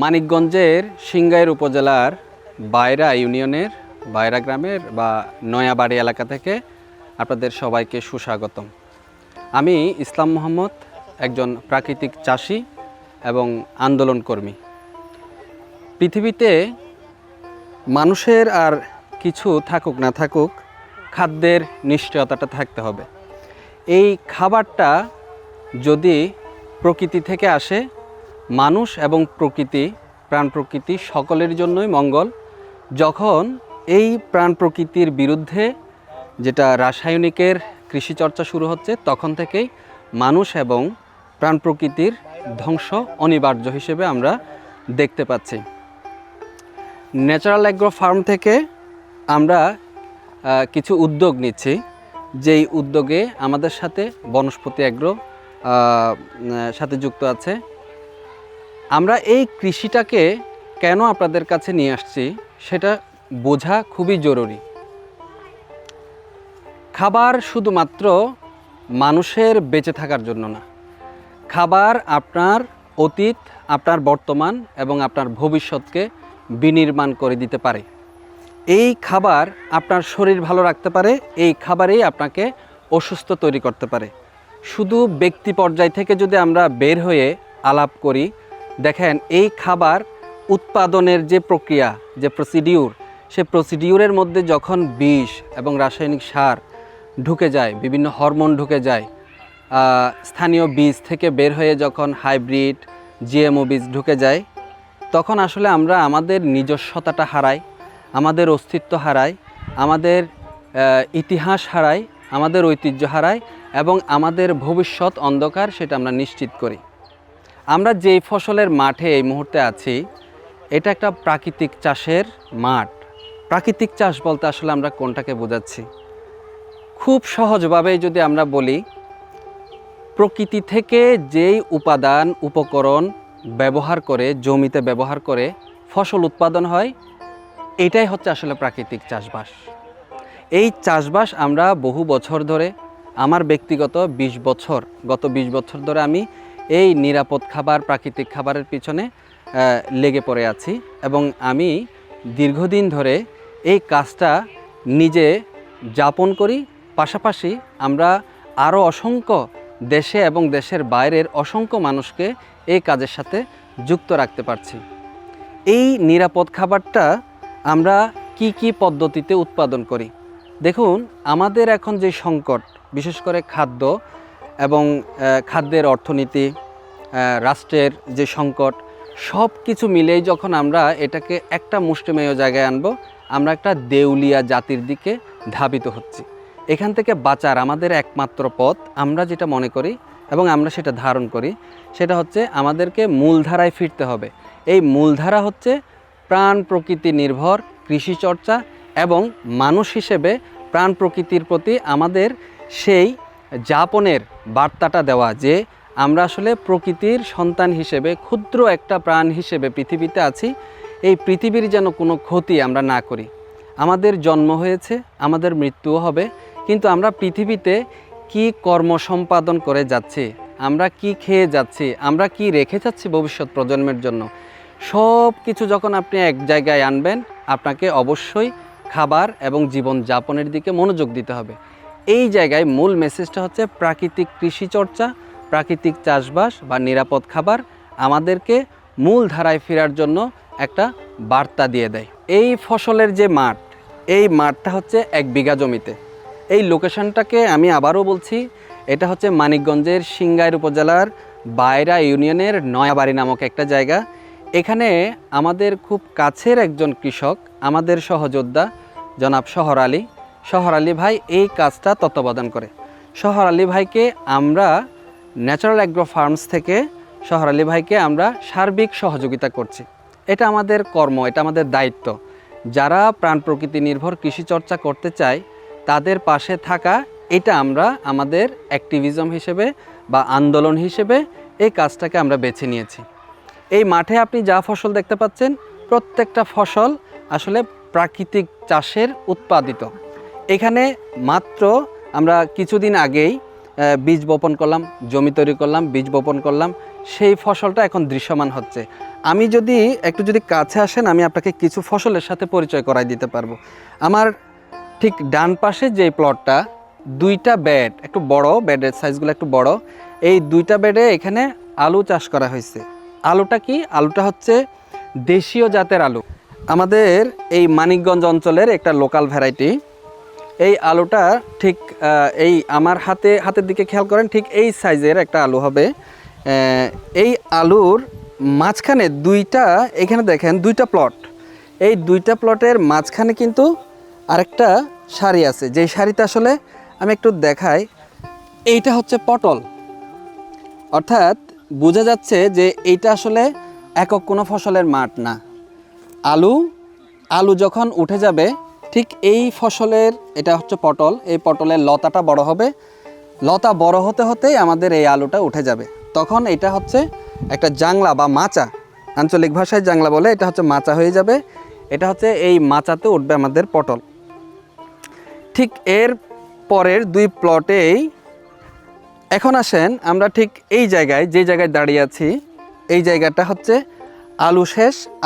মানিকগঞ্জের সিংগাইর উপজেলার বাইরা ইউনিয়নের বাইরা গ্রামের বা নয়াবাড়ি এলাকা থেকে আপনাদের সবাইকে সুস্বাগতম। আমি ইসলাম মোহাম্মদ, একজন প্রাকৃতিক চাষি এবং আন্দোলনকর্মী। পৃথিবীতে মানুষের আর কিছু থাকুক না থাকুক, খাদ্যের নিশ্চয়তাটা থাকতে হবে। এই খাবারটা যদি প্রকৃতি থেকে আসে, মানুষ এবং প্রকৃতি, প্রাণ প্রকৃতি সকলের জন্যই মঙ্গল। যখন এই প্রাণ প্রকৃতির বিরুদ্ধে যেটা রাসায়নিকের কৃষিচর্চা শুরু হচ্ছে, তখন থেকেই মানুষ এবং প্রাণ প্রকৃতির ধ্বংস অনিবার্য হিসেবে আমরা দেখতে পাচ্ছি। ন্যাচারাল অ্যাগ্রো ফার্ম থেকে আমরা কিছু উদ্যোগ নিচ্ছি, যেই উদ্যোগে আমাদের সাথে বনস্পতি অ্যাগ্রো সাথে যুক্ত আছে। আমরা এই কৃষিটাকে কেন আপনাদের কাছে নিয়ে আসছি সেটা বোঝা খুবই জরুরি। খাবার শুধুমাত্র মানুষের বেঁচে থাকার জন্য না, খাবার আপনার অতীত, আপনার বর্তমান এবং আপনার ভবিষ্যৎকে বিনির্মাণ করে দিতে পারে। এই খাবার আপনার শরীর ভালো রাখতে পারে, এই খাবারেই আপনাকে অসুস্থ তৈরি করতে পারে। শুধু ব্যক্তি পর্যায় থেকে যদি আমরা বের হয়ে আলাপ করি, দেখেন এই খাবার উৎপাদনের যে প্রক্রিয়া, যে প্রসিডিউর, সে প্রসিডিউরের মধ্যে যখন বিষ এবং রাসায়নিক সার ঢুকে যায়, বিভিন্ন হরমোন ঢুকে যায়, স্থানীয় বীজ থেকে বের হয়ে যখন হাইব্রিড জিএমও বীজ ঢুকে যায়, তখন আসলে আমরা আমাদের নিজস্বতাটা হারাই, আমাদের অস্তিত্ব হারাই, আমাদের ইতিহাস হারাই, আমাদের ঐতিহ্য হারাই এবং আমাদের ভবিষ্যৎ অন্ধকার সেটা আমরা নিশ্চিত করি। আমরা যেই ফসলের মাঠে এই মুহূর্তে আছি, এটা একটা প্রাকৃতিক চাষের মাঠ। প্রাকৃতিক চাষ বলতে আসলে আমরা কোনটাকে বোঝাচ্ছি? খুব সহজভাবে যদি আমরা বলি, প্রকৃতি থেকে যেই উপাদান উপকরণ ব্যবহার করে, জমিতে ব্যবহার করে ফসল উৎপাদন হয়, এটাই হচ্ছে আসলে প্রাকৃতিক চাষবাস। এই চাষবাস আমরা বহু বছর ধরে, আমার ব্যক্তিগত গত 20 বছর ধরে আমি এই নিরাপদ খাবার, প্রাকৃতিক খাবারের পিছনে লেগে পড়ে আছি এবং আমি দীর্ঘদিন ধরে এই কাজটা নিজে যাপন করি। পাশাপাশি আমরা আরও অসংখ্য দেশে এবং দেশের বাইরের অসংখ্য মানুষকে এই কাজের সাথে যুক্ত রাখতে পারছি। এই নিরাপদ খাবারটা আমরা কি পদ্ধতিতে উৎপাদন করি? দেখুন, আমাদের এখন যে সংকট, বিশেষ করে খাদ্য এবং খাদ্যের অর্থনীতি, রাষ্ট্রের যে সংকট, সব কিছু মিলেই যখন আমরা এটাকে একটা মুষ্টিমেয় জায়গায় আনবো, আমরা একটা দেউলিয়া জাতির দিকে ধাবিত হচ্ছি। এখান থেকে বাঁচার আমাদের একমাত্র পথ, আমরা যেটা মনে করি এবং আমরা সেটা ধারণ করি, সেটা হচ্ছে আমাদেরকে মূলধারায় ফিরতে হবে। এই মূলধারা হচ্ছে প্রাণ প্রকৃতি নির্ভর কৃষিচর্চা এবং মানুষ হিসেবে প্রাণ প্রকৃতির প্রতি আমাদের সেই যাপনের বার্তাটা দেওয়া, যে আমরা আসলে প্রকৃতির সন্তান হিসেবে, ক্ষুদ্র একটা প্রাণ হিসেবে পৃথিবীতে আছি। এই পৃথিবীর যেন কোনো ক্ষতি আমরা না করি। আমাদের জন্ম হয়েছে, আমাদের মৃত্যুও হবে, কিন্তু আমরা পৃথিবীতে কি কর্ম সম্পাদন করে যাচ্ছি, আমরা কি খেয়ে যাচ্ছি, আমরা কি রেখে যাচ্ছি ভবিষ্যৎ প্রজন্মের জন্য, সব কিছু যখন আপনি এক জায়গায় আনবেন, আপনাকে অবশ্যই খাবার এবং জীবন যাপনের দিকে মনোযোগ দিতে হবে। এই জায়গায় মূল মেসেজটা হচ্ছে প্রাকৃতিক কৃষিচর্চা, প্রাকৃতিক চাষবাস বা নিরাপদ খাবার আমাদেরকে মূল ধারায় ফেরার জন্য একটা বার্তা দিয়ে দেয়। এই ফসলের যে মাঠ, এই মাঠটা হচ্ছে 1 বিঘা জমিতে। এই লোকেশনটাকে আমি আবারও বলছি, এটা হচ্ছে মানিকগঞ্জের সিংগাইর উপজেলার বাইরা ইউনিয়নের নয়াবাড়ি নামক একটা জায়গা। এখানে আমাদের খুব কাছের একজন কৃষক, আমাদের সহযোদ্ধা জনাব শহর আলী ভাই এই কাজটা তত্ত্বাবধান করে। শহর আলী ভাইকে আমরা ন্যাচারাল অ্যাগ্রো ফার্মস থেকে শহর আলী ভাইকে আমরা সার্বিক সহযোগিতা করছি। এটা আমাদের কর্ম, এটা আমাদের দায়িত্ব। যারা প্রাণ প্রকৃতি নির্ভর কৃষিচর্চা করতে চায় তাদের পাশে থাকা, এটা আমরা আমাদের অ্যাক্টিভিজম হিসেবে বা আন্দোলন হিসেবে এই কাজটাকে আমরা বেছে নিয়েছি। এই মাঠে আপনি যা ফসল দেখতে পাচ্ছেন, প্রত্যেকটা ফসল আসলে প্রাকৃতিক চাষের উৎপাদিত। এখানে মাত্র আমরা কিছুদিন আগেই বীজ বপন করলাম, জমি তৈরি করলাম, বীজ বপন করলাম। সেই ফসলটা এখন দৃশ্যমান হচ্ছে। আমি যদি একটু কাছে আসেন, আমি আপনাকে কিছু ফসলের সাথে পরিচয় করাই দিতে পারবো। আমার ঠিক ডান পাশে যে প্লটটা, দুইটা বেড, একটু বড়, বেডের সাইজগুলো একটু বড়, এই দুইটা বেডে এখানে আলু চাষ করা হয়েছে। আলুটা কি? আলুটা হচ্ছে দেশীয় জাতের আলু, আমাদের এই মানিকগঞ্জ অঞ্চলের একটা লোকাল ভ্যারাইটি। এই আলুটা ঠিক এই আমার হাতের দিকে খেয়াল করেন, ঠিক এই সাইজের একটা আলু হবে। এই আলুর মাঝখানে দুইটা, এখানে দেখেন দুইটা প্লট, এই দুইটা প্লটের মাঝখানে কিন্তু আরেকটা সারি আছে, যেই সারিতে আসলে আমি একটু দেখাই, এইটা হচ্ছে পটল। অর্থাৎ বোঝা যাচ্ছে যে এইটা আসলে একক কোনো ফসলের মাঠ না। আলু যখন উঠে যাবে, ঠিক এই ফসলের, এটা হচ্ছে পটল, এই পটলের লতাটা বড় হবে, লতা বড় হতে হতেই আমাদের এই আলুটা উঠে যাবে। তখন এটা হচ্ছে একটা জাংলা বা মাচা, আঞ্চলিক ভাষায় জাংলা বলে, এটা হচ্ছে মাচা হয়ে যাবে। এটা হচ্ছে এই মাচাতে উঠবে আমাদের পটল। ঠিক এর পরের দুই প্লটেই এখন আসেন, আমরা ঠিক এই জায়গায়, যে জায়গায় দাঁড়িয়ে আছি, এই জায়গাটা হচ্ছে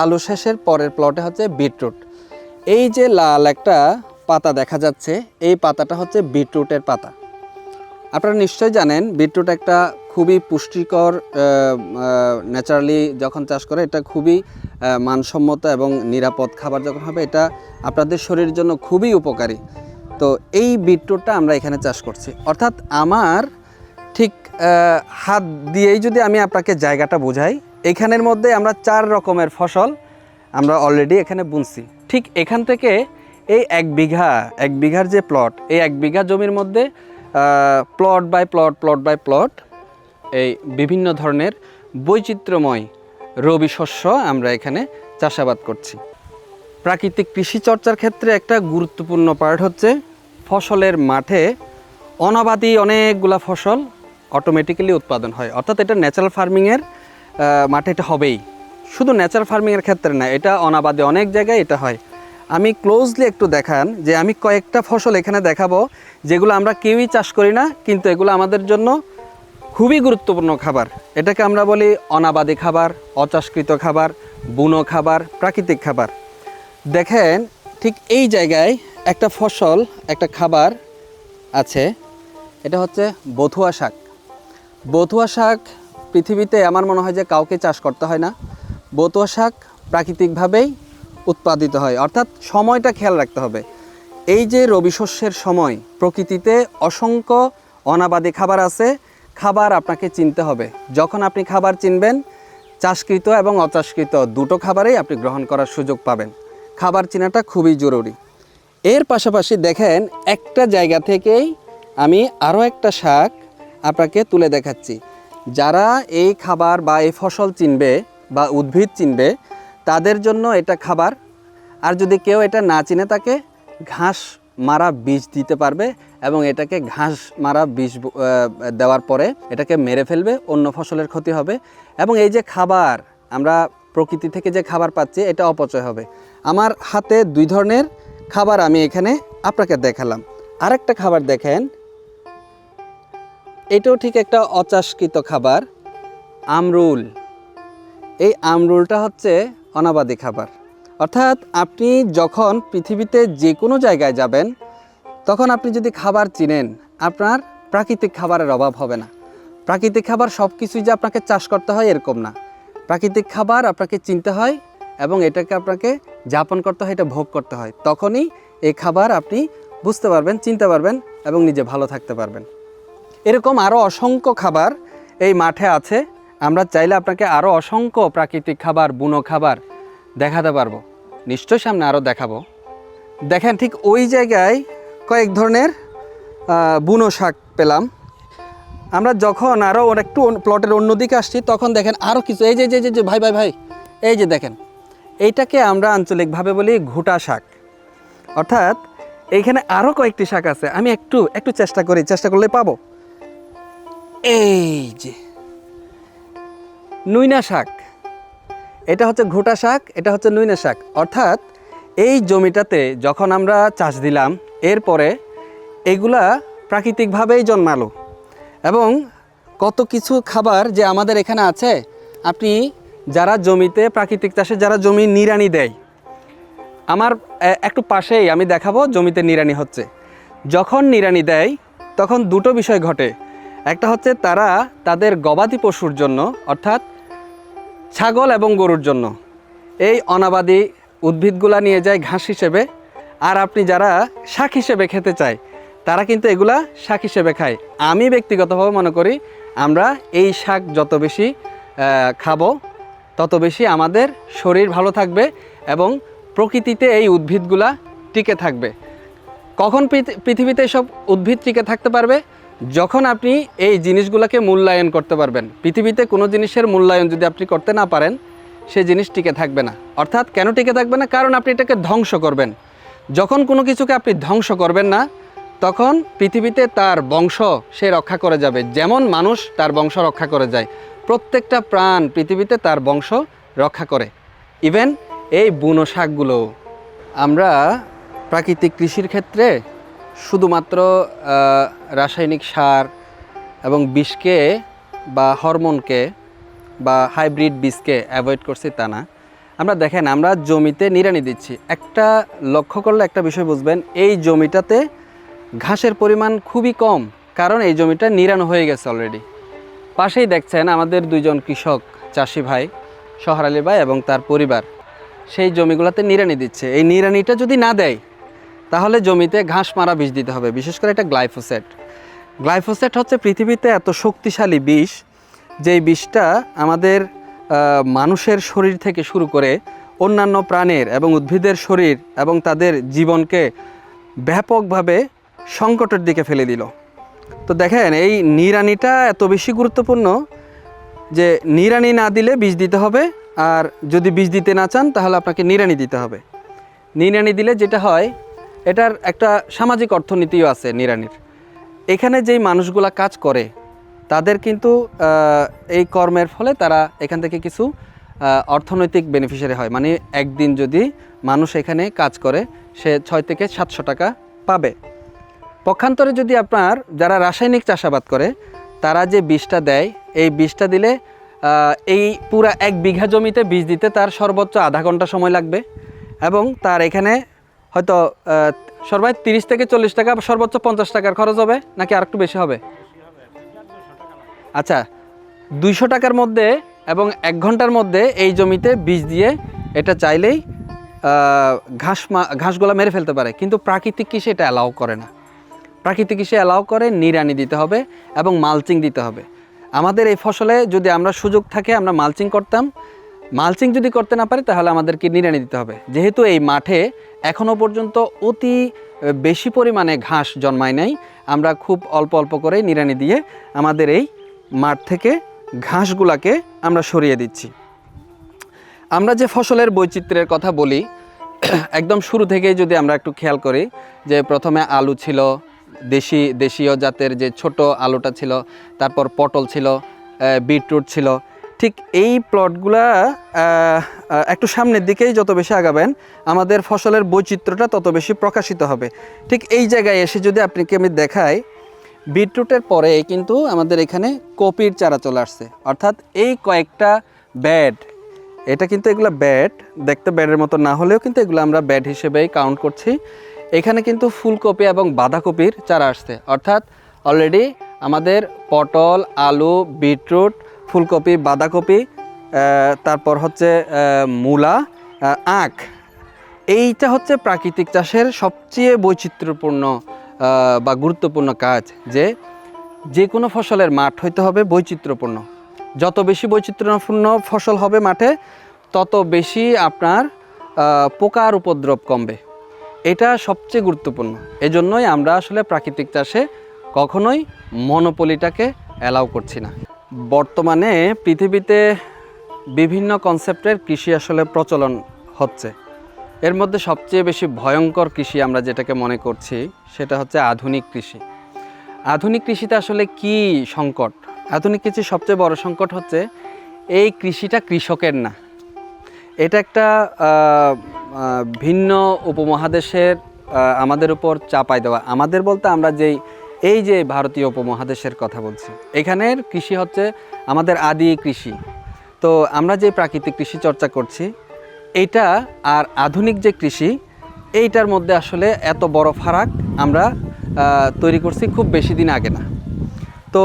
আলু শেষের পরের প্লটে হচ্ছে বিটরুট। এই যে লাল একটা পাতা দেখা যাচ্ছে, এই পাতাটা হচ্ছে বিটরুটের পাতা। আপনারা নিশ্চয়ই জানেন বিটরুট একটা খুবই পুষ্টিকর, ন্যাচারালি যখন চাষ করে এটা খুবই মানসম্মত এবং নিরাপদ খাবার যখন হবে, এটা আপনাদের শরীরের জন্য খুবই উপকারী। তো এই বিটরুটটা আমরা এখানে চাষ করছি। অর্থাৎ আমার ঠিক হাত দিয়েই যদি আমি আপনাকে জায়গাটা বোঝাই, এখানের মধ্যে আমরা 4 রকমের ফসল আমরা অলরেডি এখানে বুনছি। ঠিক এখান থেকে এই এক বিঘার যে প্লট, এই 1 বিঘা জমির মধ্যে প্লট বাই প্লট এই বিভিন্ন ধরনের বৈচিত্র্যময় রবি শস্য আমরা এখানে চাষাবাদ করছি। প্রাকৃতিক কৃষি চর্চার ক্ষেত্রে একটা গুরুত্বপূর্ণ পার্ট হচ্ছে ফসলের মাঠে অনাবাদি অনেকগুলা ফসল অটোমেটিক্যালি উৎপাদন হয়। অর্থাৎ এটা ন্যাচারাল ফার্মিংয়ের মাঠে এটা হবেই, শুধু ন্যাচারাল ফার্মিংয়ের ক্ষেত্রে না, এটা অনাবাদে অনেক জায়গায় এটা হয়। আমি ক্লোজলি একটু দেখান যে আমি কয়েকটা ফসল এখানে দেখাবো যেগুলো আমরা কেউই চাষ করি না, কিন্তু এগুলো আমাদের জন্য খুবই গুরুত্বপূর্ণ খাবার। এটাকে আমরা বলি অনাবাদি খাবার, অচাষকৃত খাবার, বুনো খাবার, প্রাকৃতিক খাবার। দেখেন ঠিক এই জায়গায় একটা ফসল, একটা খাবার আছে, এটা হচ্ছে বথুয়া শাক। বথুয়া শাক পৃথিবীতে আমার মনে হয় যে কাউকে চাষ করতে হয় না। বথুয়া শাক প্রাকৃতিকভাবেই উৎপাদিত হয়, অর্থাৎ সময়টা খেয়াল রাখতে হবে। এই যে রবি শস্যের সময়, প্রকৃতিতে অসংখ্য অনাবাদি খাবার আছে, খাবার আপনাকে চিনতে হবে। যখন আপনি খাবার চিনবেন, চাষকৃত এবং অচাষকৃত দুটো খাবারেই আপনি গ্রহণ করার সুযোগ পাবেন। খাবার চেনাটা খুবই জরুরি। এর পাশাপাশি দেখেন একটা জায়গা থেকেই আমি আরও একটা শাক আপনাকে তুলে দেখাচ্ছি। যারা এই খাবার বা এই ফসল চিনবে বা উদ্ভিদ চিনবে, তাদের জন্য এটা খাবার। আর যদি কেউ এটা না চিনে থাকে, ঘাস মারা বীজ দিতে পারবে এবং এটাকে ঘাস মারা বীজ দেওয়ার পরে এটাকে মেরে ফেলবে, অন্য ফসলের ক্ষতি হবে। এবং এই যে খাবার, আমরা প্রকৃতি থেকে যে খাবার পাচ্ছি, এটা অপচয় হবে। আমার হাতে 2 ধরনের খাবার আমি এখানে আপনাকে দেখালাম। আরেকটা খাবার দেখেন, এটাও ঠিক একটা অচাষকৃত খাবার, আমরুল। এই আমরুলটা হচ্ছে অনাবাদি খাবার। অর্থাৎ আপনি যখন পৃথিবীতে যে কোনো জায়গায় যাবেন, তখন আপনি যদি খাবার চিনেন, আপনার প্রাকৃতিক খাবারের অভাব হবে না। প্রাকৃতিক খাবার সব কিছুই যে আপনাকে চাষ করতে হয় এরকম না। প্রাকৃতিক খাবার আপনাকে চিনতে হয় এবং এটাকে আপনাকে যাপন করতে হয়, এটা ভোগ করতে হয়। তখনই এই খাবার আপনি বুঝতে পারবেন, চিনতে পারবেন এবং নিজে ভালো থাকতে পারবেন। এরকম আরও অসংখ্য খাবার এই মাঠে আছে। আমরা চাইলে আপনাকে আরও অসংখ্য প্রাকৃতিক খাবার, বুনো খাবার দেখাতে পারবো। নিশ্চয়ই সামনে আরও দেখাবো। দেখেন ঠিক ওই জায়গায় কয়েক ধরনের বুনো শাক পেলাম। আমরা যখন আরও একটু প্লটের অন্যদিকে আসছি, তখন দেখেন আরও কিছু, এই যে ভাই এই যে দেখেন, এইটাকে আমরা আঞ্চলিকভাবে বলি ঘুটা শাক। অর্থাৎ এইখানে আরও কয়েকটি শাক আছে, আমি একটু চেষ্টা করলে পাবো। এই যে নুইনা শাক, এটা হচ্ছে ঘুটা শাক, এটা হচ্ছে নুইনা শাক। অর্থাৎ এই জমিটাতে যখন আমরা চাষ দিলাম, এরপরে এগুলা প্রাকৃতিকভাবেই জন্মালো এবং কত কিছু খাবার যে আমাদের এখানে আছে। আপনি যারা জমিতে প্রাকৃতিক চাষে যারা জমি নিড়ানি দেয়, আমার একটু পাশেই আমি দেখাবো জমিতে নিড়ানি হচ্ছে। যখন নিড়ানি দেয় তখন দুটো বিষয় ঘটে। একটা হচ্ছে তারা তাদের গবাদি পশুর জন্য অর্থাৎ ছাগল এবং গরুর জন্য এই অনাবাদি উদ্ভিদগুলা নিয়ে যায় ঘাস হিসেবে, আর আপনি যারা শাক হিসেবে খেতে চায় তারা কিন্তু এগুলা শাক হিসেবে খায়। আমি ব্যক্তিগতভাবে মনে করি আমরা এই শাক যত বেশি খাবো তত বেশি আমাদের শরীর ভালো থাকবে এবং প্রকৃতিতে এই উদ্ভিদগুলা টিকে থাকবে। কখন পৃথিবীতে সব উদ্ভিদ টিকে থাকতে পারবে? যখন আপনি এই জিনিসগুলোকে মূল্যায়ন করতে পারবেন। পৃথিবীতে কোনো জিনিসের মূল্যায়ন যদি আপনি করতে না পারেন সেই জিনিস টিকে থাকবে না। অর্থাৎ কেন টিকে থাকবে না? কারণ আপনি এটাকে ধ্বংস করবেন। যখন কোনো কিছুকে আপনি ধ্বংস করবেন না তখন পৃথিবীতে তার বংশ সে রক্ষা করে যাবে, যেমন মানুষ তার বংশ রক্ষা করে যায়। প্রত্যেকটা প্রাণ পৃথিবীতে তার বংশ রক্ষা করে, ইভেন এই বুনো শাকগুলো। আমরা প্রাকৃতিক কৃষির ক্ষেত্রে শুধুমাত্র রাসায়নিক সার এবং বিষকে বা হরমোনকে বা হাইব্রিড বীজকে অ্যাভয়েড করছি তা না। আমরা দেখেন আমরা জমিতে নিড়ানি দিচ্ছি, একটা লক্ষ্য করলে একটা বিষয় বুঝবেন, এই জমিটাতে ঘাসের পরিমাণ খুবই কম, কারণ এই জমিটা নিড়ানো হয়ে গেছে অলরেডি। পাশেই দেখছেন আমাদের দুইজন কৃষক চাষি ভাই, শহর আলী ভাই এবং তার পরিবার, সেই জমিগুলোতে নিড়ানি দিচ্ছে। এই নিড়ানিটা যদি না দেয় তাহলে জমিতে ঘাস মারা বিষ দিতে হবে, বিশেষ করে এটা গ্লাইফোসেট। গ্লাইফোসেট হচ্ছে পৃথিবীতে এত শক্তিশালী বিষ, যেই বিষটা আমাদের মানুষের শরীর থেকে শুরু করে অন্যান্য প্রাণের এবং উদ্ভিদের শরীর এবং তাদের জীবনকে ব্যাপকভাবে সংকটের দিকে ফেলে দিল। তো দেখেন এই নিড়ানিটা এত বেশি গুরুত্বপূর্ণ যে নিড়ানি না দিলে বীজ দিতে হবে, আর যদি বীজ দিতে না চান তাহলে আপনাকে নিড়ানি দিতে হবে। নিড়ানি দিলে যেটা হয়, এটার একটা সামাজিক অর্থনীতিও আছে নিড়ানির। এখানে যেই মানুষগুলা কাজ করে তাদের কিন্তু এই কর্মের ফলে তারা এখান থেকে কিছু অর্থনৈতিক বেনিফিশিয়ারি হয়। মানে একদিন যদি মানুষ এখানে কাজ করে সে 6 থেকে 700 টাকা পাবে। পক্ষান্তরে যদি আপনার যারা রাসায়নিক চাষাবাদ করে তারা যে বীজটা দেয়, এই বীজটা দিলে এই পুরা 1 বিঘা জমিতে বীজ দিতে তার সর্বোচ্চ আধা ঘন্টা সময় লাগবে, এবং তার এখানে হয়তো সর্বোচ্চ 30 থেকে 40 টাকা, সর্বোচ্চ 50 টাকার খরচ হবে, নাকি আর একটু বেশি হবে? আচ্ছা, 200 টাকার মধ্যে এবং 1 ঘন্টার মধ্যে এই জমিতে বীজ দিয়ে এটা চাইলেই ঘাসগুলা মেরে ফেলতে পারে। কিন্তু প্রাকৃতিক কৃষি এটা অ্যালাউ করে না। প্রাকৃতিক কৃষি অ্যালাউ করে নিড়ানি দিতে হবে এবং মালচিং দিতে হবে। আমাদের এই ফসলে যদি আমরা সুযোগ থাকে আমরা মালচিং করতাম, মালচিং যদি করতে না পারি তাহলে আমাদেরকে নিড়ানি দিতে হবে। যেহেতু এই মাঠে এখনও পর্যন্ত অতি বেশি পরিমাণে ঘাস জন্মায় নাই, আমরা খুব অল্প অল্প করে নিড়ানি দিয়ে আমাদের এই মাঠ থেকে ঘাসগুলাকে আমরা সরিয়ে দিচ্ছি। আমরা যে ফসলের বৈচিত্র্যের কথা বলি, একদম শুরু থেকেই যদি আমরা একটু খেয়াল করি যে প্রথমে আলু ছিল, দেশীয় জাতের যে ছোট আলুটা ছিল, তারপর পটল ছিল, বিটরুট ছিল। ঠিক এই প্লটগুলা একটু সামনের দিকেই যত বেশি আগাবেন আমাদের ফসলের বৈচিত্র্যটা তত বেশি প্রকাশিত হবে। ঠিক এই জায়গায় এসে যদি আপনাকে আমি দেখাই, বিটরুটের পরে কিন্তু আমাদের এখানে কপির চারা চলে আসছে। অর্থাৎ এই কয়েকটা ব্যাড, এটা কিন্তু এগুলো ব্যাড, দেখতে ব্যাডের মতো না হলেও কিন্তু এগুলো আমরা ব্যাড হিসেবেই কাউন্ট করছি। এখানে কিন্তু ফুলকপি এবং বাঁধাকপির চারা আসছে। অর্থাৎ অলরেডি আমাদের পটল, আলু, বিটরুট, ফুলকপি, বাঁধাকপি, তারপর হচ্ছে মূলা, আখ, এইটা হচ্ছে প্রাকৃতিক চাষের সবচেয়ে বৈচিত্র্যপূর্ণ বা গুরুত্বপূর্ণ কাজ, যে কোনো ফসলের মাঠ হইতে হবে বৈচিত্র্যপূর্ণ। যত বেশি বৈচিত্র্যপূর্ণ ফসল হবে মাঠে তত বেশি আপনার পোকার উপদ্রব কমবে। এটা সবচেয়ে গুরুত্বপূর্ণ। এজন্যই আমরা আসলে প্রাকৃতিক চাষে কখনোই মনোপলিটাকে অ্যালাউ করছি না। বর্তমানে পৃথিবীতে বিভিন্ন কনসেপ্টের কৃষি আসলে প্রচলন হচ্ছে। এর মধ্যে সবচেয়ে বেশি ভয়ঙ্কর কৃষি আমরা যেটাকে মনে করছি সেটা হচ্ছে আধুনিক কৃষি। আধুনিক কৃষিতে আসলে কি সংকট? আধুনিক কৃষির সবচেয়ে বড় সংকট হচ্ছে এই কৃষিটা কৃষকের না, এটা একটা ভিন্ন উপমহাদেশের আমাদের উপর চাপাই দেওয়া। আমাদের বলতে আমরা যেই এই যে ভারতীয় উপমহাদেশের কথা বলছি, এখানের কৃষি হচ্ছে আমাদের আদি কৃষি। তো আমরা যে প্রাকৃতিক কৃষি চর্চা করছি এইটা আর আধুনিক যে কৃষি, এইটার মধ্যে আসলে এত বড় ফারাক আমরা তৈরি করছি খুব বেশি দিন আগে না। তো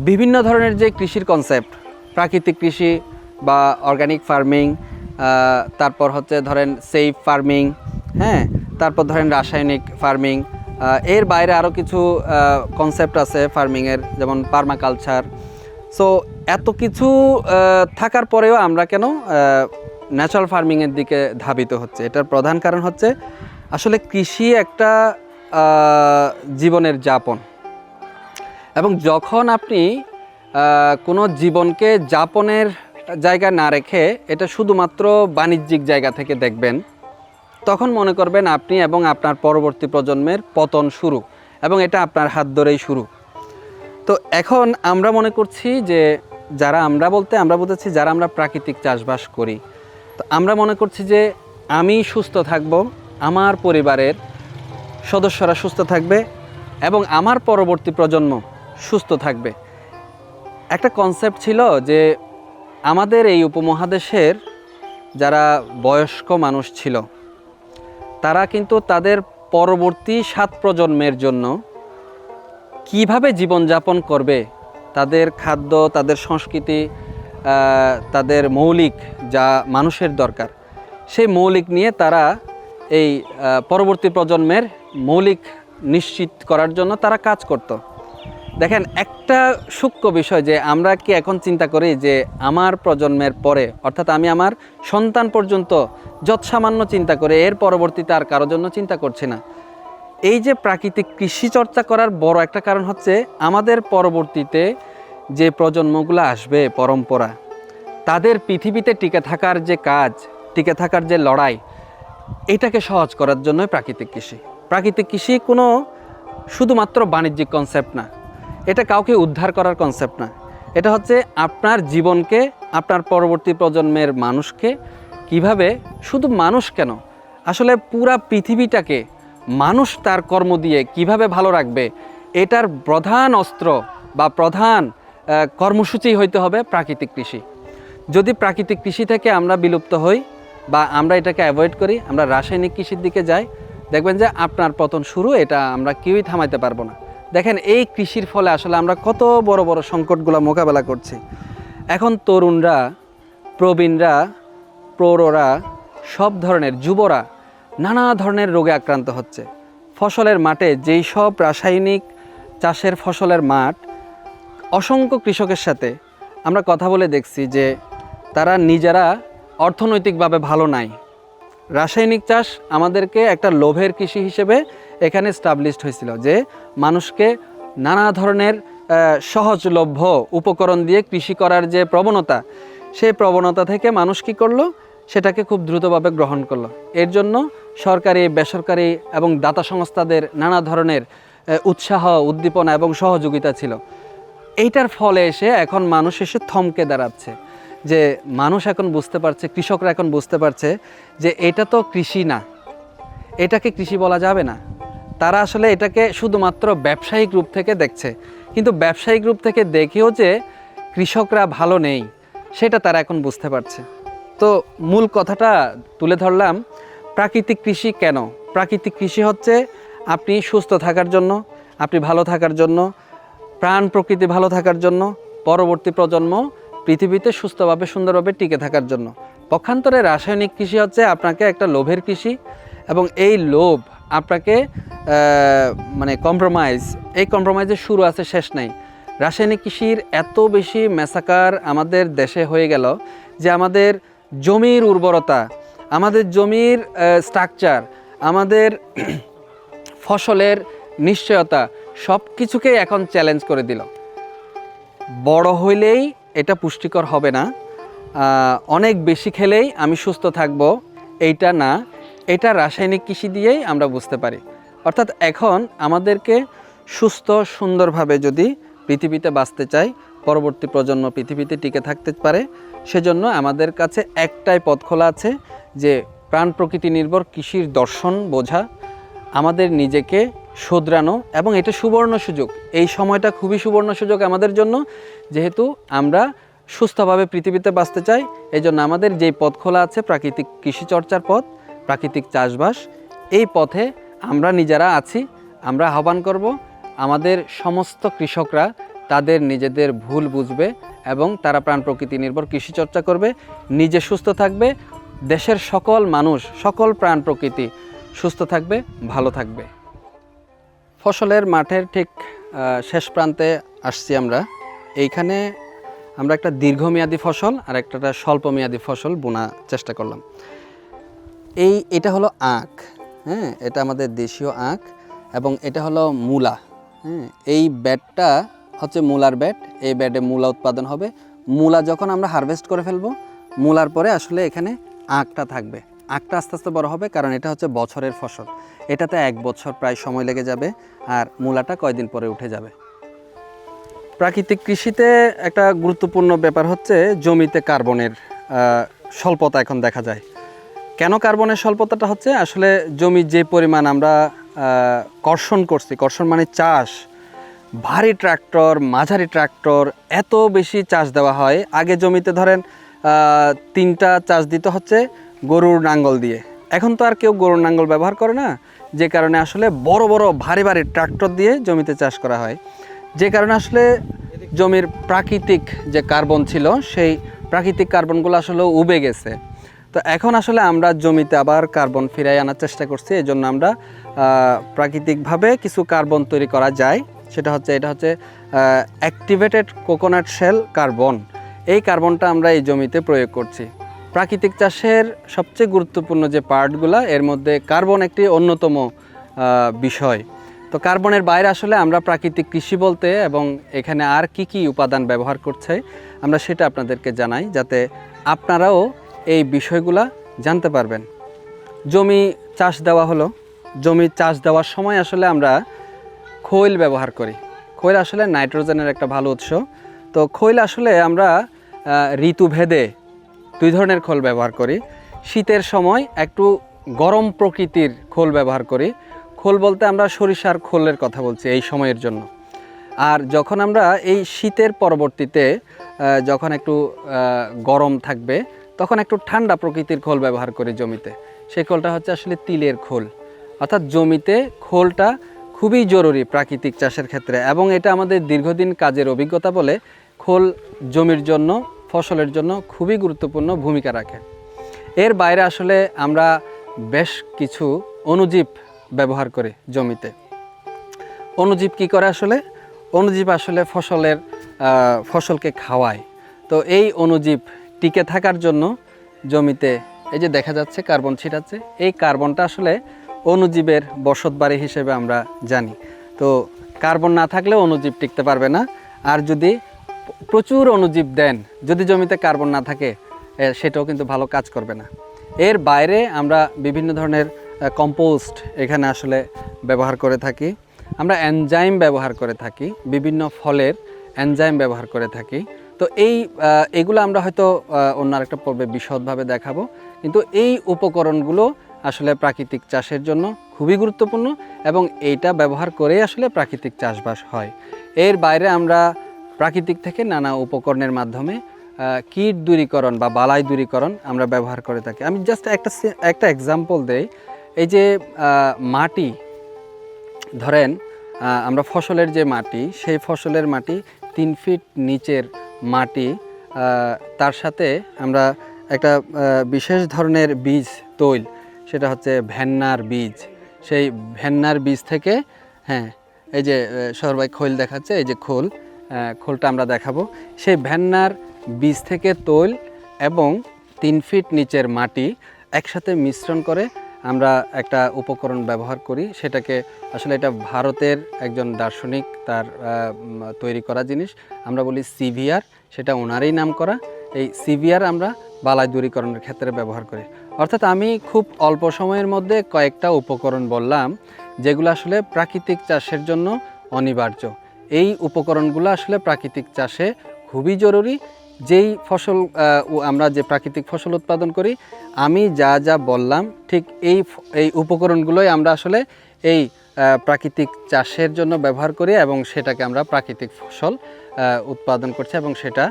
বিভিন্ন ধরনের যে কৃষির কনসেপ্ট, প্রাকৃতিক কৃষি বা অর্গানিক ফার্মিং, তারপর হচ্ছে ধরেন সেফ ফার্মিং, হ্যাঁ, তারপর ধরেন রাসায়নিক ফার্মিং, এর বাইরে আরও কিছু কনসেপ্ট আছে ফার্মিংয়ের, যেমন পার্মাকালচার। সো এত কিছু থাকার পরেও আমরা কেন ন্যাচারাল ফার্মিংয়ের দিকে ধাবিত হচ্ছে? এটার প্রধান কারণ হচ্ছে আসলে কৃষি একটা জীবনের যাপন, এবং যখন আপনি কোনো জীবনকে যাপনের জায়গা না রেখে এটা শুধুমাত্র বাণিজ্যিক জায়গা থেকে দেখবেন, তখন মনে করবেন আপনি এবং আপনার পরবর্তী প্রজন্মের পতন শুরু, এবং এটা আপনার হাত ধরেই শুরু। তো এখন আমরা মনে করছি যে যারা আমরা বলতেছি যারা আমরা প্রাকৃতিক চাষবাস করি, তো আমরা মনে করছি যে আমি সুস্থ থাকব, আমার পরিবারের সদস্যরা সুস্থ থাকবে এবং আমার পরবর্তী প্রজন্ম সুস্থ থাকবে। একটা কনসেপ্ট ছিল যে আমাদের এই উপমহাদেশের যারা বয়স্ক মানুষ ছিল তারা কিন্তু তাদের পরবর্তী 7 প্রজন্মের জন্য কিভাবে জীবনযাপন করবে, তাদের খাদ্য, তাদের সংস্কৃতি, তাদের মৌলিক যা মানুষের দরকার, সেই মৌলিক নিয়ে তারা এই পরবর্তী প্রজন্মের মৌলিক নিশ্চিত করার জন্য তারা কাজ করত। দেখেন, একটা সূক্ষ্ম বিষয় যে আমরা কি এখন চিন্তা করি যে আমার প্রজন্মের পরে, অর্থাৎ আমি আমার সন্তান পর্যন্ত যৎসামান্য চিন্তা করে এর পরবর্তীতে আর কারোর জন্য চিন্তা করছি না। এই যে প্রাকৃতিক কৃষি চর্চা করার বড় একটা কারণ হচ্ছে আমাদের পরবর্তীতে যে প্রজন্মগুলো আসবে, পরম্পরা, তাদের পৃথিবীতে টিকে থাকার যে কাজ, টিকে থাকার যে লড়াই, এটাকে সহজ করার জন্য প্রাকৃতিক কৃষি। প্রাকৃতিক কৃষি কোনো শুধুমাত্র বাণিজ্যিক কনসেপ্ট না, এটা কাউকে উদ্ধার করার কনসেপ্ট না, এটা হচ্ছে আপনার জীবনকে, আপনার পরবর্তী প্রজন্মের মানুষকে কিভাবে, শুধু মানুষ কেন, আসলে পুরা পৃথিবীটাকে মানুষ তার কর্ম দিয়ে কিভাবে ভালো রাখবে, এটার প্রধান অস্ত্র বা প্রধান কর্মসূচি হইতে হবে প্রাকৃতিক কৃষি। যদি প্রাকৃতিক কৃষি থেকে আমরা বিলুপ্ত হই বা আমরা এটাকে অ্যাভয়েড করি, আমরা রাসায়নিক কৃষির দিকে যাই, দেখবেন যে আপনার পতন শুরু, এটা আমরা কেউই থামাইতে পারবো না। দেখেন, এই কৃষির ফলে আসলে আমরা কত বড় বড় সংকটগুলো মোকাবেলা করছি। এখন তরুণরা, প্রবীণরা, প্রৌঢ়রা, সব ধরনের যুবরা নানা ধরনের রোগে আক্রান্ত হচ্ছে। ফসলের মাঠে যেই সব রাসায়নিক চাষের ফসলের মাঠ, অসংখ্য কৃষকের সাথে আমরা কথা বলে দেখছি যে তারা নিজেরা অর্থনৈতিকভাবে ভালো নাই। রাসায়নিক চাষ আমাদেরকে একটা লোভের কৃষি হিসেবে এখানে স্টাবলিশড হয়েছিল, যে মানুষকে নানা ধরনের সহজলভ্য উপকরণ দিয়ে কৃষি করার যে প্রবণতা, সেই প্রবণতা থেকে মানুষ কী করলো, সেটাকে খুব দ্রুতভাবে গ্রহণ করলো। এর জন্য সরকারি, বেসরকারি এবং দাতা সংস্থাদের নানা ধরনের উৎসাহ, উদ্দীপনা এবং সহযোগিতা ছিল। এইটার ফলে এসে এখন মানুষ এসে থমকে দাঁড়াচ্ছে, যে মানুষ এখন বুঝতে পারছে, কৃষকরা এখন বুঝতে পারছে যে এটা তো কৃষি না, এটাকে কৃষি বলা যাবে না। তারা আসলে এটাকে শুধুমাত্র ব্যবসায়িক রূপ থেকে দেখছে, কিন্তু ব্যবসায়িক রূপ থেকে দেখেও যে কৃষকরা ভালো নেই, সেটা তারা এখন বুঝতে পারছে। তো মূল কথাটা তুলে ধরলাম, প্রাকৃতিক কৃষি কেন? প্রাকৃতিক কৃষি হচ্ছে আপনি সুস্থ থাকার জন্য, আপনি ভালো থাকার জন্য, প্রাণ প্রকৃতি ভালো থাকার জন্য, পরবর্তী প্রজন্ম পৃথিবীতে সুস্থভাবে, সুন্দরভাবে টিকে থাকার জন্য। পক্ষান্তরে রাসায়নিক কৃষি হচ্ছে আপনাকে একটা লোভের কৃষি, এবং এই লোভ আপনাকে মানে এই কম্প্রোমাইজের শুরু আছে, শেষ নাই। রাসায়নিক কৃষির এত বেশি ম্যাসাকার আমাদের দেশে হয়ে গেল যে আমাদের জমির উর্বরতা, আমাদের জমির স্ট্রাকচার, আমাদের ফসলের নিশ্চয়তা, সব কিছুকেই এখন চ্যালেঞ্জ করে দিল। বড় হইলেই এটা পুষ্টিকর হবে না, অনেক বেশি খেলেই আমি সুস্থ থাকব, এইটা না, এটা রাসায়নিক কৃষি দিয়েই আমরা বুঝতে পারি। অর্থাৎ এখন আমাদেরকে সুস্থ, সুন্দরভাবে যদি পৃথিবীতে বাঁচতে চাই, পরবর্তী প্রজন্ম পৃথিবীতে টিকে থাকতে পারে, সেজন্য আমাদের কাছে একটাই পথ খোলা আছে, যে প্রাণ প্রকৃতি নির্ভর কৃষির দর্শন বোঝা, আমাদের নিজেকে শোধরানো, এবং এটা সুবর্ণ সুযোগ। এই সময়টা খুবই সুবর্ণ সুযোগ আমাদের জন্য, যেহেতু আমরা সুস্থভাবে পৃথিবীতে বাঁচতে চাই। এই জন্য আমাদের যেই পথ খোলা আছে, প্রাকৃতিক কৃষি চর্চার পথ, প্রাকৃতিক চাষবাস, এই পথে আমরা নিজেরা আছি। আমরা আহ্বান করব আমাদের সমস্ত কৃষকরা তাদের নিজেদের ভুল বুঝবে এবং তারা প্রাণ প্রকৃতি নির্ভর কৃষি চর্চা করবে, নিজে সুস্থ থাকবে, দেশের সকল মানুষ, সকল প্রাণ প্রকৃতি সুস্থ থাকবে, ভালো থাকবে। ফসলের মাঠের ঠিক শেষ প্রান্তে আসছি আমরা। এইখানে আমরা একটা দীর্ঘমেয়াদী ফসল আর একটা স্বল্পমেয়াদী ফসল বোনা চেষ্টা করলাম। এটা হলো আখ, হ্যাঁ, এটা আমাদের দেশীয় আখ, এবং এটা হলো মূলা। হ্যাঁ, এই ব্যাডটা হচ্ছে মূলার ব্যাড। এই ব্যাডে মূলা উৎপাদন হবে। মূলা যখন আমরা হারভেস্ট করে ফেলবো, মূলার পরে আসলে এখানে আখটা থাকবে। আখটা আস্তে আস্তে বড় হবে, কারণ এটা হচ্ছে বছরের ফসল। এটাতে 1 বছর প্রায় সময় লেগে যাবে, আর মূলাটা কয়দিন পরে উঠে যাবে। প্রাকৃতিক কৃষিতে একটা গুরুত্বপূর্ণ ব্যাপার হচ্ছে জমিতে কার্বনের স্বল্পতা এখন দেখা যায়। কেন কার্বনের স্বল্পতাটা হচ্ছে? আসলে জমির যে পরিমাণ আমরা কর্ষণ করছি, কর্ষণ মানে চাষ, ভারী ট্রাক্টর, মাঝারি ট্রাক্টর, এত বেশি চাষ দেওয়া হয়। আগে জমিতে ধরেন 3টা চাষ দিতে হচ্ছে গরুর নাঙ্গল দিয়ে। এখন তো আর কেউ গরুর নাঙ্গল ব্যবহার করে না, যে কারণে আসলে বড় বড় ভারী ভারী ট্রাক্টর দিয়ে জমিতে চাষ করা হয়, যে কারণে আসলে জমির প্রাকৃতিক যে কার্বন ছিল, সেই প্রাকৃতিক কার্বনগুলো আসলে উবে গেছে। তো এখন আসলে আমরা জমিতে আবার কার্বন ফিরাই আনার চেষ্টা করছি। এই জন্য আমরা প্রাকৃতিকভাবে কিছু কার্বন তৈরি করা যায়। এটা হচ্ছে অ্যাক্টিভেটেড কোকোনাট শেল কার্বন। এই কার্বনটা আমরা এই জমিতে প্রয়োগ করছি। প্রাকৃতিক চাষের সবচেয়ে গুরুত্বপূর্ণ যে পার্টগুলো, এর মধ্যে কার্বন একটি অন্যতম বিষয়। তো কার্বনের বাইরে আসলে আমরা প্রাকৃতিক কৃষি বলতে এবং এখানে আর কি উপাদান ব্যবহার করছে আমরা সেটা আপনাদেরকে জানাই, যাতে আপনারাও এই বিষয়গুলা জানতে পারবেন। জমি চাষ দেওয়া হলো। জমি চাষ দেওয়ার সময় আসলে আমরা খৈল ব্যবহার করি। খৈল আসলে নাইট্রোজেনের একটা ভালো উৎস। তো খৈল আসলে আমরা ঋতুভেদে 2 ধরনের খোল ব্যবহার করি। শীতের সময় একটু গরম প্রকৃতির খোল ব্যবহার করি। খোল বলতে আমরা সরিষার খোলের কথা বলছি এই সময়ের জন্য। আর যখন আমরা এই শীতের পরবর্তীতে যখন একটু গরম থাকবে, তখন একটু ঠান্ডা প্রকৃতির খোল ব্যবহার করি জমিতে। সেই খোলটা হচ্ছে আসলে তিলের খোল। অর্থাৎ জমিতে খোলটা খুবই জরুরি প্রাকৃতিক চাষের ক্ষেত্রে, এবং এটা আমাদের দীর্ঘদিন কাজের অভিজ্ঞতা বলে খোল জমির জন্য, ফসলের জন্য খুবই গুরুত্বপূর্ণ ভূমিকা রাখে। এর বাইরে আসলে আমরা বেশ কিছু অণুজীব ব্যবহার করি জমিতে। অণুজীব কি করে আসলে? অণুজীব আসলে ফসলকে খাওয়ায়। তো এই অণুজীব টিকে থাকার জন্য জমিতে এই যে দেখা যাচ্ছে কার্বন ছিটাচ্ছে, এই কার্বনটা আসলে অণুজীবের বসতবাড়ি হিসেবে আমরা জানি। তো কার্বন না থাকলে অণুজীব টিকতে পারবে না। আর যদি প্রচুর অণুজীব দেন, যদি জমিতে কার্বন না থাকে, সেটাও কিন্তু ভালো কাজ করবে না। এর বাইরে আমরা বিভিন্ন ধরনের কম্পোস্ট এখানে আসলে ব্যবহার করে থাকি। আমরা এনজাইম ব্যবহার করে থাকি, বিভিন্ন ফলের এনজাইম ব্যবহার করে থাকি। তো এগুলো আমরা হয়তো অন্য আরেকটা পর্বে বিশদভাবে দেখাবো, কিন্তু এই উপকরণগুলো আসলে প্রাকৃতিক চাষের জন্য খুবই গুরুত্বপূর্ণ, এবং এইটা ব্যবহার করেই আসলে প্রাকৃতিক চাষবাস হয়। এর বাইরে আমরা প্রাকৃতিক থেকে নানা উপকরণের মাধ্যমে কীট দূরীকরণ বা বালাই দূরীকরণ আমরা ব্যবহার করে থাকি। আমি জাস্ট একটা এক্সাম্পল দেই। এই যে মাটি, ধরেন আমরা ফসলের যে মাটি, সেই ফসলের মাটি 3 ফিট নিচের মাটি, তার সাথে আমরা একটা বিশেষ ধরনের বীজ তৈল, সেটা হচ্ছে ভেন্নার বীজ। সেই ভেন্নার বীজ থেকে, হ্যাঁ, এই যে সর্বাই খোল দেখাচ্ছে, এই যে খোলটা আমরা দেখাবো। সেই ভেন্নার বীজ থেকে তৈল এবং 3 ফিট নিচের মাটি একসাথে মিশ্রণ করে আমরা একটা উপকরণ ব্যবহার করি। সেটাকে আসলে এটা ভারতের একজন দার্শনিক তার তৈরি করা জিনিস, আমরা বলি সিভিআর, সেটা ওনারই নাম করা। এই সিভিআর আমরা বালাই দূরীকরণের ক্ষেত্রে ব্যবহার করি। অর্থাৎ আমি খুব অল্প সময়ের মধ্যে কয়েকটা উপকরণ বললাম যেগুলো আসলে প্রাকৃতিক চাষের জন্য অনিবার্য। এই উপকরণগুলো আসলে প্রাকৃতিক চাষে খুবই জরুরি। যেই ফসল আমরা যে প্রাকৃতিক ফসল উৎপাদন করি, আমি যা যা বললাম ঠিক এই উপকরণগুলোই আমরা আসলে এই প্রাকৃতিক চাষের জন্য ব্যবহার করি এবং সেটাকে আমরা প্রাকৃতিক ফসল উৎপাদন করছি এবং সেটা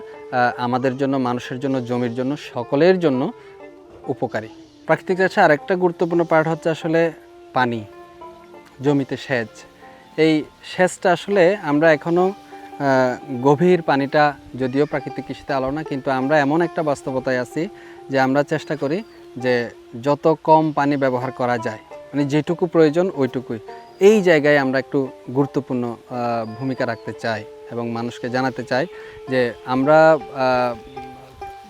আমাদের জন্য, মানুষের জন্য, জমির জন্য, সকলের জন্য উপকারী। প্রাকৃতিক চাষে আরেকটা গুরুত্বপূর্ণ পার্ট হচ্ছে আসলে পানি, জমিতে সেচ। এই সেচটা আসলে আমরা এখনও গভীর পানিটা যদিও প্রাকৃতিক কৃষিতে আলো না, কিন্তু আমরা এমন একটা বাস্তবতায় আছি যে আমরা চেষ্টা করি যে যত কম পানি ব্যবহার করা যায়, মানে যেটুকু প্রয়োজন ওইটুকুই। এই জায়গায় আমরা একটু গুরুত্বপূর্ণ ভূমিকা রাখতে চাই এবং মানুষকে জানাতে চাই যে আমরা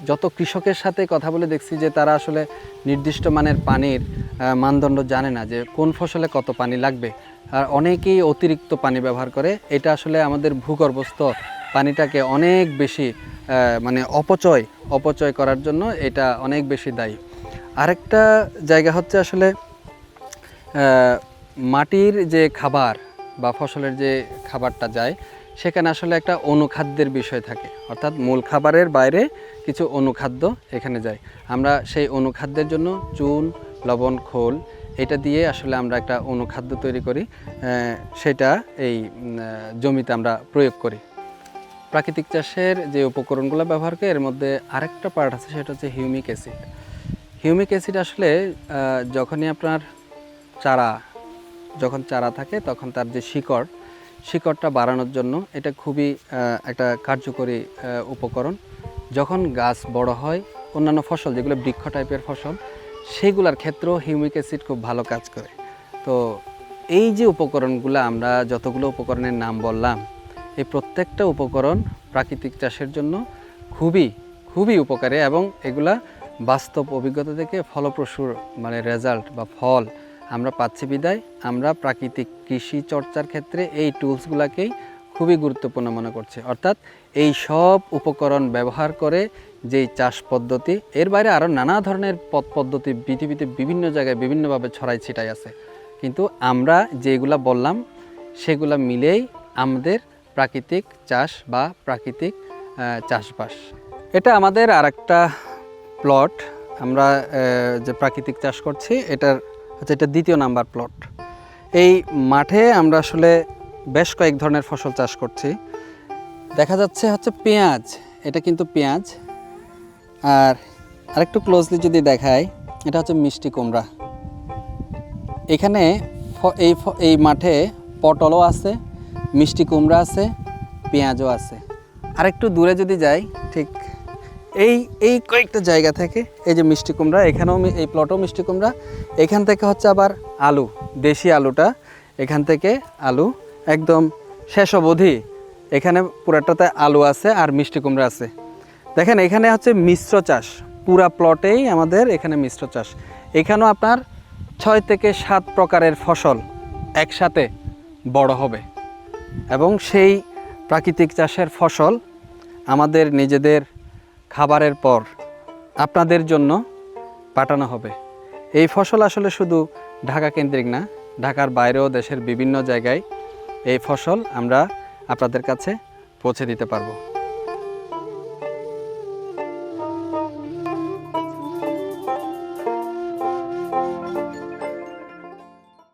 যত কৃষকের সাথে কথা বলে দেখছি যে তারা আসলে নির্দিষ্ট মানের পানির মানদণ্ড জানে না, যে কোন ফসলে কত পানি লাগবে। আর অনেকেই অতিরিক্ত পানি ব্যবহার করে। এটা আসলে আমাদের ভূগর্ভস্থ পানিটাকে অনেক বেশি মানে অপচয় করার জন্য এটা অনেক বেশি দায়ী। আরেকটা জায়গা হচ্ছে আসলে মাটির যে খাবার বা ফসলের যে খাবারটা যায় সেখানে আসলে একটা অনুখাদ্যের বিষয় থাকে, অর্থাৎ মূল খাবারের বাইরে কিছু অনুখাদ্য এখানে যায়। আমরা সেই অনুখাদ্যের জন্য চুন, লবণ, খোল এটা দিয়ে আসলে আমরা একটা অনুখাদ্য তৈরি করি, সেটা এই জমিতে আমরা প্রয়োগ করি। প্রাকৃতিক চাষের যে উপকরণগুলো ব্যবহার করে এর মধ্যে আরেকটা পার্ট আছে, সেটা হচ্ছে হিউমিক অ্যাসিড। হিউমিক অ্যাসিড আসলে যখনই আপনার যখন চারা থাকে তখন তার যে শিকড়টা বাড়ানোর জন্য এটা খুবই একটা কার্যকরী উপকরণ। যখন গাছ বড় হয়, অন্যান্য ফসল যেগুলো বৃক্ষ টাইপের ফসল, সেগুলোর ক্ষেত্রেও হিউমিক অ্যাসিড খুব ভালো কাজ করে। তো এই যে উপকরণগুলো, আমরা যতগুলো উপকরণের নাম বললাম, এই প্রত্যেকটা উপকরণ প্রাকৃতিক চাষের জন্য খুবই উপকারী এবং এগুলা বাস্তব অভিজ্ঞতা থেকে ফলপ্রসূ মানে রেজাল্ট বা ফল আমরা পাচ্ছি বিদায় আমরা প্রাকৃতিক কৃষি চর্চার ক্ষেত্রে এই টুলসগুলোকেই খুবই গুরুত্বপূর্ণ মনে করছি। অর্থাৎ এই সব উপকরণ ব্যবহার করে যেই চাষ পদ্ধতি, এর বাইরে আরও নানা ধরনের পদ্ধতি পৃথিবীতে বিভিন্ন জায়গায় বিভিন্নভাবে ছড়াই ছিটাই আছে, কিন্তু আমরা যেগুলা বললাম সেগুলা মিলেই আমাদের প্রাকৃতিক চাষ বা প্রাকৃতিক চাষবাস। এটা আমাদের আরেকটা প্লট, আমরা যে প্রাকৃতিক চাষ করছি এটা দ্বিতীয় নাম্বার প্লট। এই মাঠে আমরা আসলে বেশ কয়েক ধরনের ফসল চাষ করছি। দেখা যাচ্ছে হচ্ছে পেঁয়াজ, এটা কিন্তু পেঁয়াজ। আর আরেকটু ক্লোজলি যদি দেখাই, এটা হচ্ছে মিষ্টি কুমড়া। এখানে এই মাঠে পটলও আছে, মিষ্টি কুমড়া আছে, পেঁয়াজও আছে। আরেকটু দূরে যদি যাই, ঠিক এই কয়েকটা জায়গা থেকে এই যে মিষ্টি কুমড়া, এখানেও এই প্লটও মিষ্টি কুমড়া। এখান থেকে হচ্ছে আবার আলু, দেশি আলুটা, এখান থেকে আলু একদম শেষ অবধি এখানে পুরাটাতে আলু আছে আর মিষ্টি কুমড়া আছে। দেখেন এখানে হচ্ছে মিশ্র চাষ, পুরা প্লটেই আমাদের এখানে মিশ্র চাষ। এখানেও আপনার 6 থেকে 7 প্রকারের ফসল একসাথে বড় হবে এবং সেই প্রাকৃতিক চাষের ফসল আমাদের নিজেদের খাবারের পর আপনাদের জন্য পাঠানো হবে। এই ফসল আসলে শুধু ঢাকা কেন্দ্রিক না, ঢাকার বাইরেও দেশের বিভিন্ন জায়গায় এই ফসল আমরা আপনাদের কাছে পৌঁছে দিতে পারবো।